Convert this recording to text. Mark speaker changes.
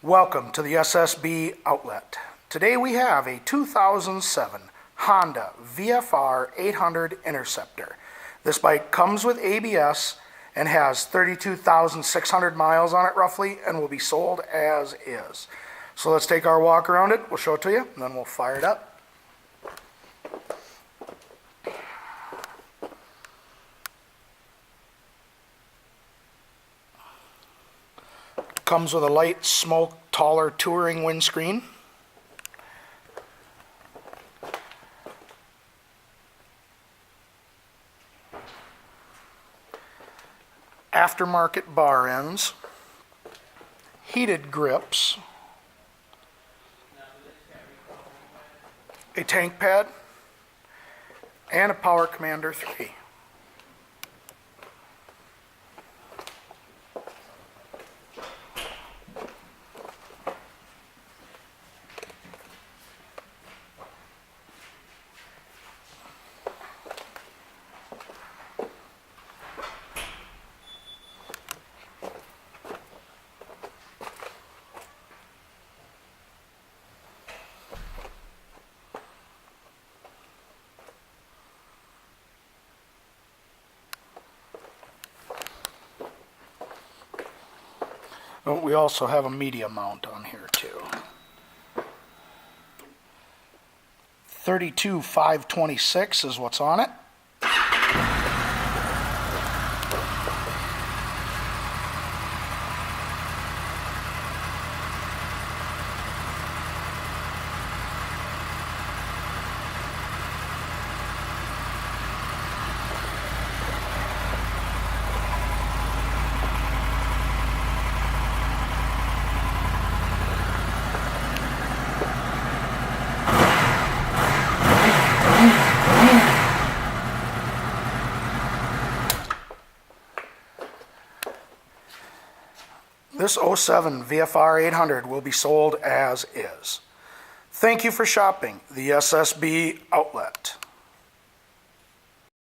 Speaker 1: Welcome to the SSB Outlet. Today we have a 2007 Honda VFR 800 Interceptor. This bike comes with ABS and has 32,600 miles on it roughly, and will be sold as is. So let's take our walk around it, we'll show it to you, and then we'll fire it up. Comes with a light, smoke, taller touring windscreen. Aftermarket bar ends. Heated grips. A tank pad. And a Power Commander 3. But we also have a media mount on here too. 32,526 is what's on it. This 07 VFR 800 will be sold as is. Thank you for shopping the SSB Outlet.